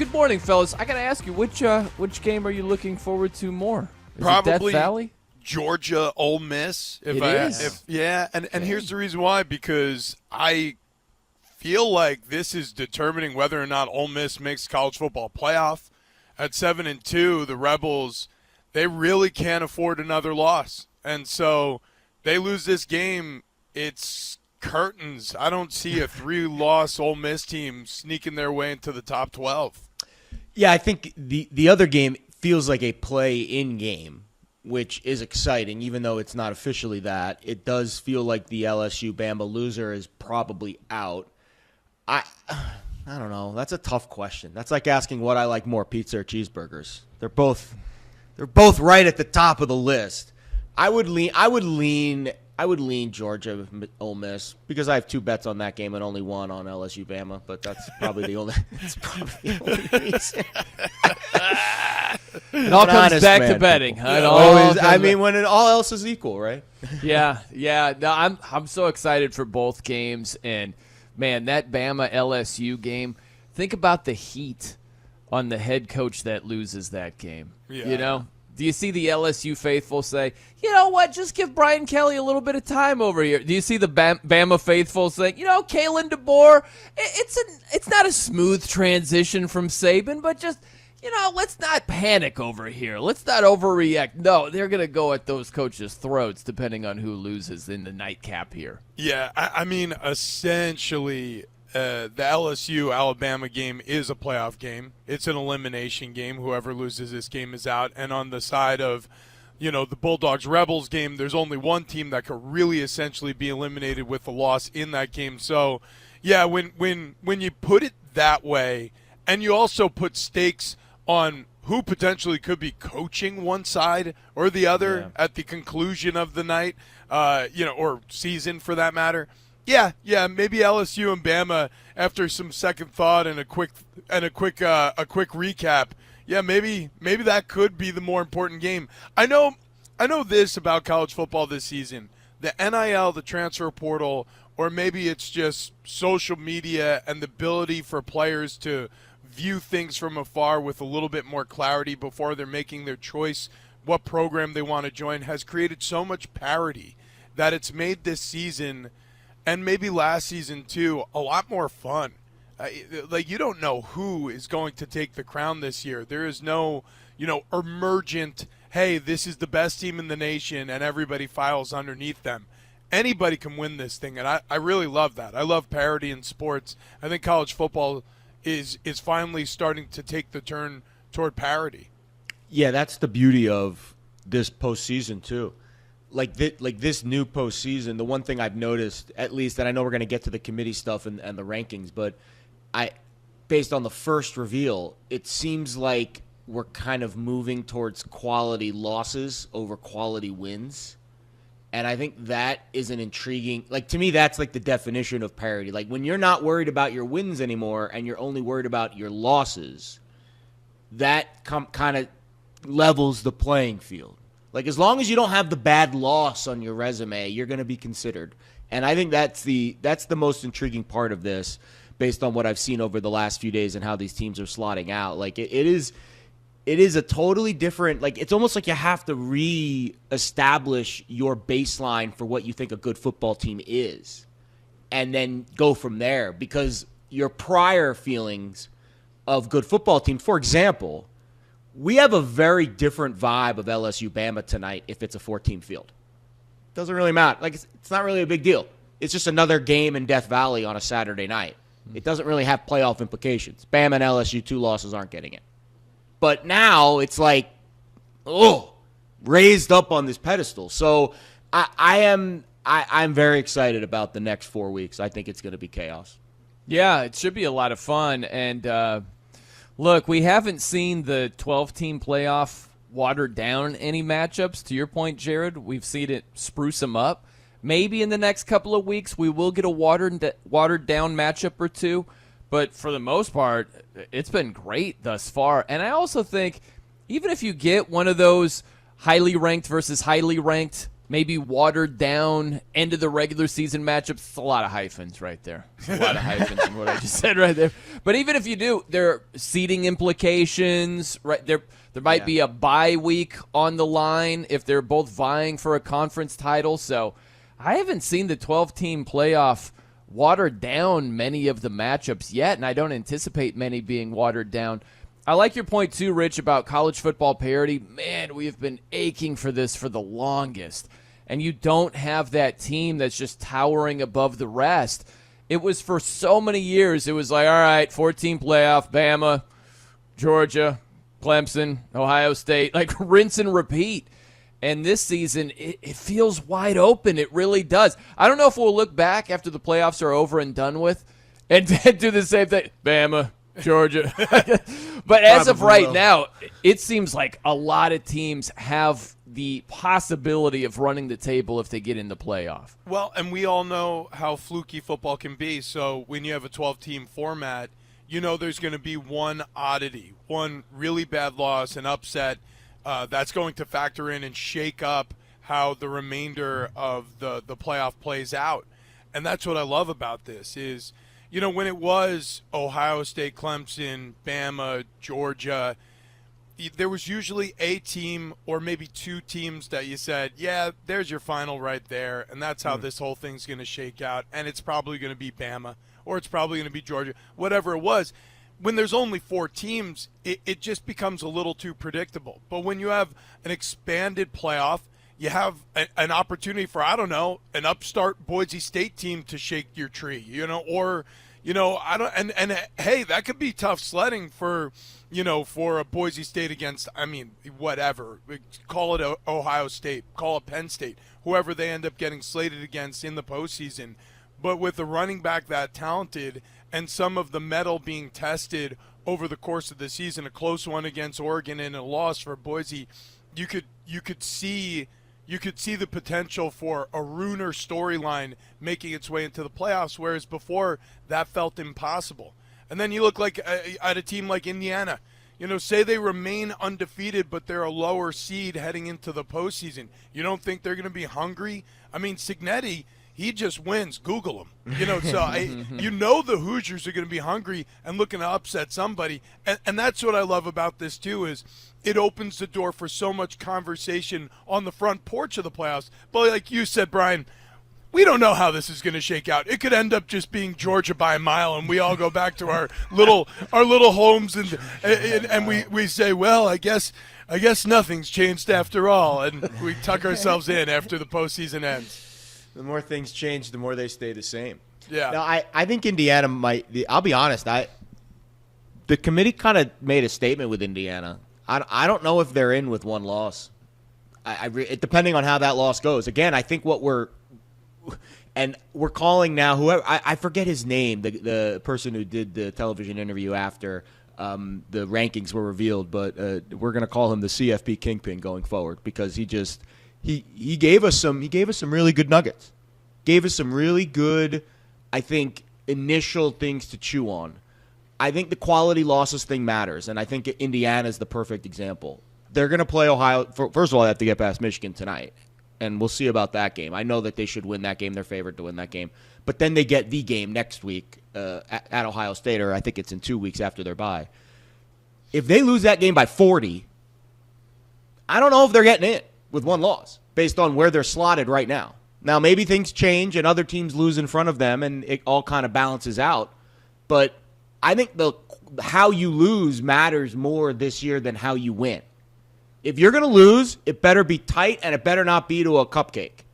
good morning, fellas. I got to ask you, which game are you looking forward to more? Is Probably it Death Valley? Georgia, Ole Miss. It is. And here's the reason why, because I feel like this is determining whether or not Ole Miss makes college football playoff. At 7-2, the Rebels, they really can't afford another loss. And so they lose this game, it's curtains. I don't see a 3-loss Ole Miss team sneaking their way into the top 12. Yeah, I think the other game feels like a play-in game, which is exciting, even though it's not officially that. It does feel like the LSU-Bama loser is probably out. I don't know. That's a tough question. That's like asking what I like more, pizza or cheeseburgers. They're both right at the top of the list. I would lean Georgia, Ole Miss, because I have 2 bets on that game and only one on LSU Bama, but that's probably the only reason. It all comes back to betting. When all else is equal, right? Yeah. No, I'm so excited for both games, and man, that Bama LSU game. Think about the heat on the head coach that loses that game. Yeah. You know, do you see the LSU faithful say, you know what, just give Brian Kelly a little bit of time over here? Do you see the Bama faithful saying, you know, Kalen DeBoer, it's not a smooth transition from Saban, but just, you know, let's not panic over here. Let's not overreact. No, they're going to go at those coaches' throats depending on who loses in the nightcap here. Yeah, I mean, essentially, the LSU-Alabama game is a playoff game. It's an elimination game. Whoever loses this game is out. And on the side of, you know, the Bulldogs-Rebels game, there's only one team that could really essentially be eliminated with a loss in that game. So, yeah, when you put it that way, and you also put stakes on who potentially could be coaching one side or the other at the conclusion of the night, or season for that matter. Yeah, maybe LSU and Bama after some second thought and a quick recap. Yeah, maybe that could be the more important game. I know this about college football this season. The NIL, the transfer portal, or maybe it's just social media and the ability for players to view things from afar with a little bit more clarity before they're making their choice, what program they want to join, has created so much parity that it's made this season, and maybe last season too, a lot more fun. Like, you don't know who is going to take the crown this year. There is no, emergent, hey, this is the best team in the nation, and everybody files underneath them. Anybody can win this thing, and I really love that. I love parity in sports. I think college football is finally starting to take the turn toward parity. Yeah, that's the beauty of this postseason too. Like this new postseason, the one thing I've noticed, at least, and I know we're going to get to the committee stuff and the rankings, but based on the first reveal, it seems like we're kind of moving towards quality losses over quality wins. And I think that is an intriguing, to me, that's like the definition of parity. Like, when you're not worried about your wins anymore and you're only worried about your losses, that kind of levels the playing field. Like, as long as you don't have the bad loss on your resume, you're going to be considered. And I think that's the most intriguing part of this, based on what I've seen over the last few days and how these teams are slotting out. Like, it is a totally different, it's almost like you have to re-establish your baseline for what you think a good football team is, and then go from there, because your prior feelings of good football team, for example, we have a very different vibe of LSU Bama tonight if it's a 4-team field. Doesn't really matter. It's not really a big deal. It's just another game in Death Valley on a Saturday night. It doesn't really have playoff implications. Bama and LSU, 2 losses, aren't getting it. But now it's raised up on this pedestal. So I'm very excited about the next 4 weeks. I think it's going to be chaos. Yeah, it should be a lot of fun. And look, we haven't seen the 12-team playoff watered down any matchups. To your point, Jared, we've seen it spruce them up. Maybe in the next couple of weeks we will get a watered down matchup or two. But for the most part, it's been great thus far. And I also think even if you get one of those highly ranked versus highly ranked maybe watered down end of the regular season matchups. It's a lot of hyphens right there. It's a lot of hyphens in what I just said right there. But even if you do, there are seeding implications, right? There might be a bye week on the line if they're both vying for a conference title. So I haven't seen the 12-team playoff water down many of the matchups yet, and I don't anticipate many being watered down. I like your point, too, Rich, about college football parity. Man, we have been aching for this for the longest. And you don't have that team that's just towering above the rest. It was for so many years, it was like, all right, 14 playoff, Bama, Georgia, Clemson, Ohio State, like rinse and repeat. And this season, it feels wide open. It really does. I don't know if we'll look back after the playoffs are over and done with and do the same thing. Bama, Georgia. But as of right now, it seems like a lot of teams have the possibility of running the table if they get in the playoff. Well, and we all know how fluky football can be. So when you have a 12-team format, you know there's going to be one oddity, one really bad loss, an upset that's going to factor in and shake up how the remainder of the playoff plays out. And that's what I love about this is, you know, when it was Ohio State, Clemson, Bama, Georgia, there was usually a team or maybe two teams that you said, yeah, there's your final right there, and that's how this whole thing's going to shake out, and it's probably going to be Bama or it's probably going to be Georgia, whatever it was. When there's only four teams, it just becomes a little too predictable. But when you have an expanded playoff, you have an opportunity for, I don't know, an upstart Boise State team to shake your tree, you know, or, you know, I don't, and hey, that could be tough sledding for, you know, for a Boise State against, I mean, whatever, call it Ohio State, call it Penn State, whoever they end up getting slated against in the postseason. But with a running back that talented and some of the metal being tested over the course of the season, a close one against Oregon and a loss for Boise, you could see the potential for a Rooner storyline making its way into the playoffs, whereas before that felt impossible. And then you look like at a team like Indiana, you know, say they remain undefeated, but they're a lower seed heading into the postseason. You don't think they're going to be hungry? I mean, Cignetti, he just wins. Google him. You know, so you know the Hoosiers are going to be hungry and looking to upset somebody. And that's what I love about this, too, is it opens the door for so much conversation on the front porch of the playoffs. But like you said, Brian, we don't know how this is going to shake out. It could end up just being Georgia by a mile, and we all go back to our little homes, and we say, well, I guess nothing's changed after all, and we tuck ourselves in after the postseason ends. The more things change, the more they stay the same. Yeah. Now, I think Indiana might – I'll be honest. The committee kind of made a statement with Indiana. I don't know if they're in with one loss. Depending on how that loss goes. Again, I think what we're calling now whoever – I forget his name, the person who did the television interview after the rankings were revealed, but we're going to call him the CFP kingpin going forward because he just – He gave us some really good nuggets. Gave us some really good, I think, initial things to chew on. I think the quality losses thing matters, and I think Indiana is the perfect example. They're going to play Ohio. First of all, they have to get past Michigan tonight, and we'll see about that game. I know that they should win that game. They're favored to win that game. But then they get the game next week at Ohio State, or I think it's in 2 weeks after their bye. If they lose that game by 40, I don't know if they're getting in with one loss based on where they're slotted right now. Now, maybe things change and other teams lose in front of them and it all kind of balances out. But I think how you lose matters more this year than how you win. If you're going to lose, it better be tight and it better not be to a cupcake.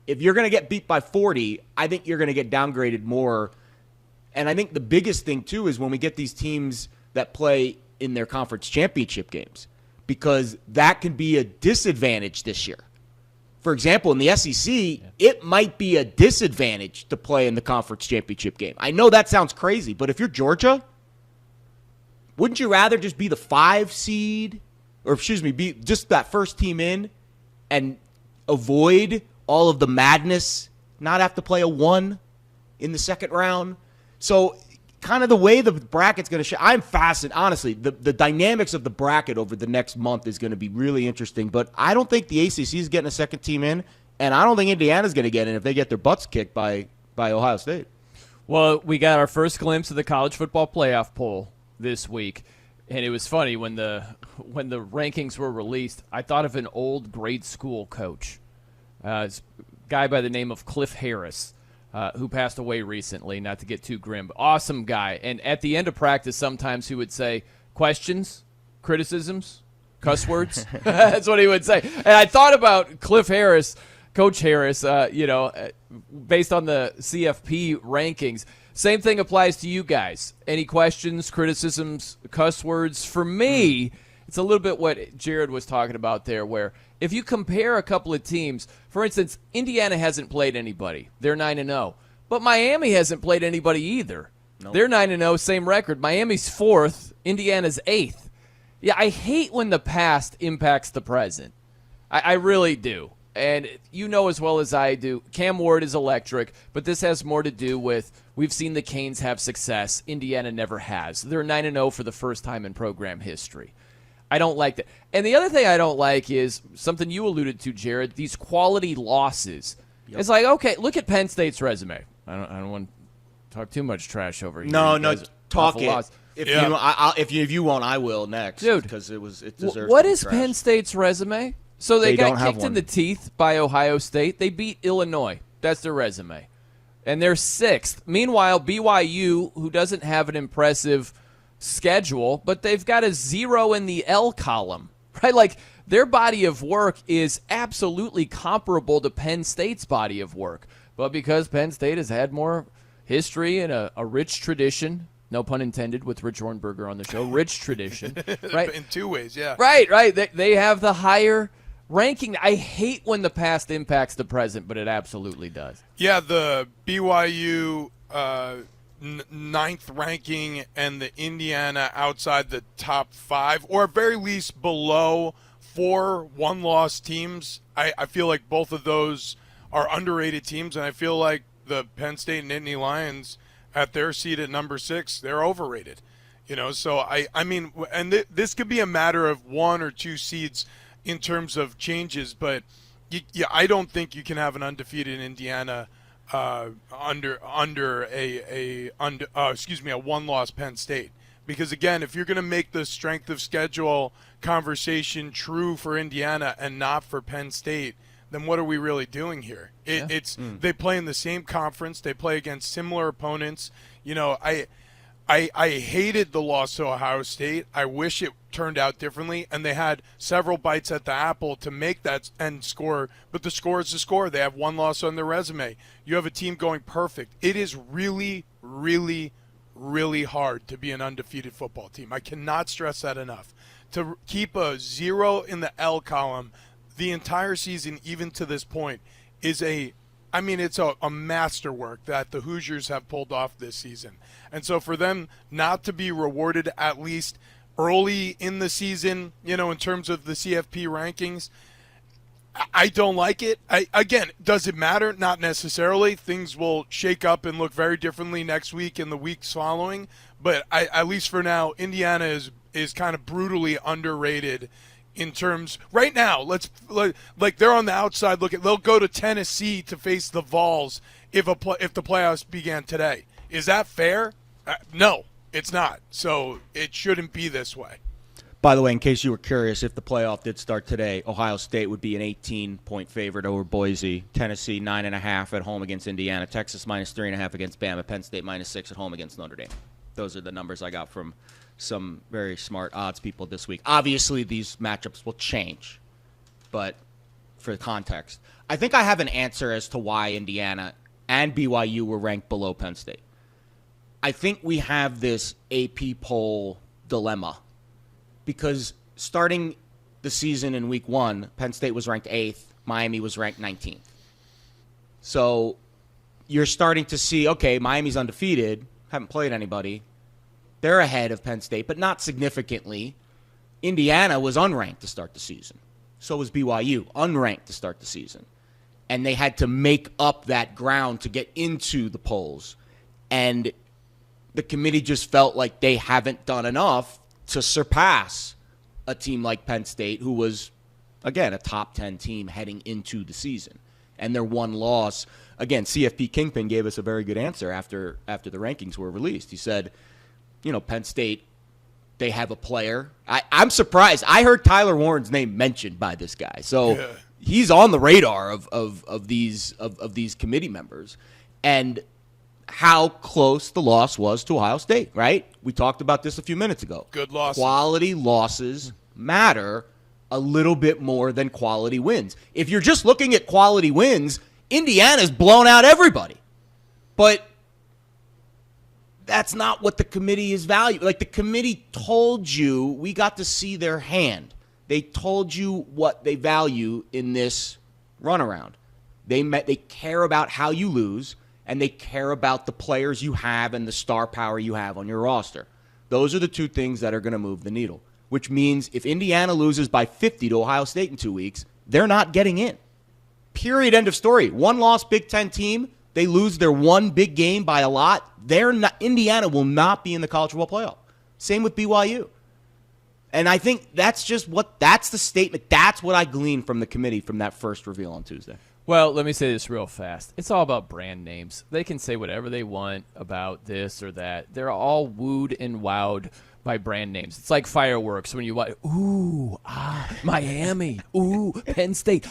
If you're going to get beat by 40, I think you're going to get downgraded more. And I think the biggest thing, too, is when we get these teams that play in their conference championship games, because that can be a disadvantage this year. For example, in the SEC, it might be a disadvantage to play in the conference championship game. I know that sounds crazy, but if you're Georgia, wouldn't you rather just be the 5 seed, or be just that first team in and avoid all of the madness, not have to play a 1 in the second round? So kind of the way the bracket's going to I'm fascinated. Honestly, the dynamics of the bracket over the next month is going to be really interesting. But I don't think the ACC is getting a second team in, And I don't think Indiana's going to get in if they get their butts kicked by Ohio State. Well, we got our first glimpse of the college football playoff poll this week, and it was funny when the rankings were released. I thought of an old grade school coach, a guy by the name of Cliff Harris, who passed away recently. Not to get too grim, but awesome guy. And at the end of practice, sometimes he would say, "Questions, criticisms, cuss words." That's what he would say. And I thought about Cliff Harris. Coach Harris, based on the CFP rankings, same thing applies to you guys. Any questions, criticisms, cuss words? For me, it's a little bit what Jared was talking about there, where if you compare a couple of teams, for instance, Indiana hasn't played anybody. They're 9-0. But Miami hasn't played anybody either. Nope. They're 9-0, same record. Miami's 4th, Indiana's 8th. Yeah, I hate when the past impacts the present. I really do. And you know as well as I do, Cam Ward is electric, but this has more to do with we've seen the Canes have success. Indiana never has. They're 9-0 for the first time in program history. I don't like that. And the other thing I don't like is something you alluded to, Jared, these quality losses. Yep. It's like, okay, look at Penn State's resume. I don't want to talk too much trash over here. No, talk it. Loss. If you won't, I will next. Dude, because it deserves what to be is trashed. Penn State's resume? So they got kicked in the teeth by Ohio State. They beat Illinois. That's their resume. And they're 6th. Meanwhile, BYU, who doesn't have an impressive schedule, but they've got a 0 in the L column, right? Like, their body of work is absolutely comparable to Penn State's body of work. But because Penn State has had more history and a rich tradition, no pun intended with Rich Ohrnberger on the show, rich tradition, right? In 2 ways, yeah. Right. They have the higher ranking. I hate when the past impacts the present, but it absolutely does. Yeah, the BYU 9th ranking and the Indiana outside the top 5, or at very least below 4 one-loss teams. I feel like both of those are underrated teams, and I feel like the Penn State and Nittany Lions at their seat at number 6, they're overrated. So I mean, and this could be a matter of 1 or 2 seeds in terms of changes, but I don't think you can have an undefeated Indiana under a one-loss Penn State, because again, if you're going to make the strength of schedule conversation true for Indiana and not for Penn State, then what are we really doing here? They play in the same conference, they play against similar opponents. I hated the loss to Ohio State. I wish it turned out differently, and they had several bites at the apple to make that end score, but the score is the score. They have 1 loss on their resume. You have a team going perfect. It is really, really, really hard to be an undefeated football team. I cannot stress that enough. To keep a 0 in the L column the entire season, even to this point, is it's a masterwork that the Hoosiers have pulled off this season. And so for them not to be rewarded at least early in the season, in terms of the CFP rankings, I don't like it. Again, does it matter? Not necessarily. Things will shake up and look very differently next week and the weeks following. But at least for now, Indiana is kind of brutally underrated in terms right now. Like they're on the outside looking. They'll go to Tennessee to face the Vols if the playoffs began today. Is that fair? No, it's not. So it shouldn't be this way. By the way, in case you were curious, if the playoff did start today, Ohio State would be an 18-point favorite over Boise. Tennessee 9.5 at home against Indiana. Texas -3.5 against Bama. Penn State -6 at home against Notre Dame. Those are the numbers I got from some very smart odds people this week. Obviously, these matchups will change, but for context, I think I have an answer as to why Indiana and BYU were ranked below Penn State. I think we have this AP poll dilemma because starting the season in week 1, Penn State was ranked 8th, Miami was ranked 19th. So you're starting to see, okay, Miami's undefeated, haven't played anybody. They're ahead of Penn State, but not significantly. Indiana was unranked to start the season. So was BYU, unranked to start the season. And they had to make up that ground to get into the polls. And the committee just felt like they haven't done enough to surpass a team like Penn State, who was, again, a top 10 team heading into the season. and their one loss. Again, CFP Kingpin gave us a very good answer after the rankings were released. He said, Penn State, they have a player. I'm surprised. I heard Tyler Warren's name mentioned by this guy. So he's on the radar of these committee members. And how close the loss was to Ohio State, right? We talked about this a few minutes ago. Good loss. Quality losses matter a little bit more than quality wins. If you're just looking at quality wins, Indiana's blown out everybody. But that's not what the committee is valuing. Like, the committee told you, we got to see their hand. They told you what they value in this runaround. They care about how you lose, and they care about the players you have and the star power you have on your roster. Those are the two things that are going to move the needle, which means if Indiana loses by 50 to Ohio State in 2 weeks, they're not getting in. Period. End of story. One-loss Big Ten team, they lose their one big game by a lot. Indiana will not be in the college football playoff. Same with BYU. And I think that's the statement. That's what I gleaned from the committee from that first reveal on Tuesday. Well, let me say this real fast. It's all about brand names. They can say whatever they want about this or that. They're all wooed and wowed by brand names. It's like fireworks when you watch, Miami, Penn State,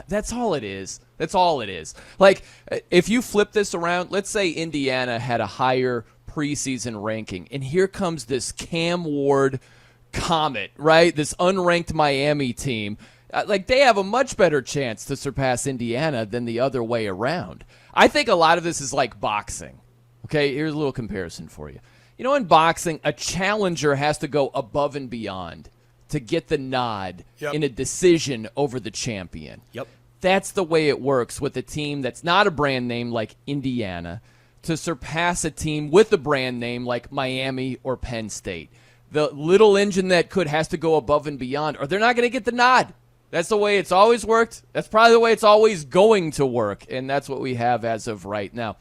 that's all it is. That's all it is. Like, if you flip this around, let's say Indiana had a higher preseason ranking, and here comes this Cam Ward Comet, right? This unranked Miami team. Like, they have a much better chance to surpass Indiana than the other way around. I think a lot of this is like boxing. Okay, here's a little comparison for you. In boxing, a challenger has to go above and beyond to get the nod in a decision over the champion. Yep. That's the way it works with a team that's not a brand name like Indiana to surpass a team with a brand name like Miami or Penn State. The little engine that could has to go above and beyond, or they're not going to get the nod. That's the way it's always worked. That's probably the way it's always going to work, and that's what we have as of right now.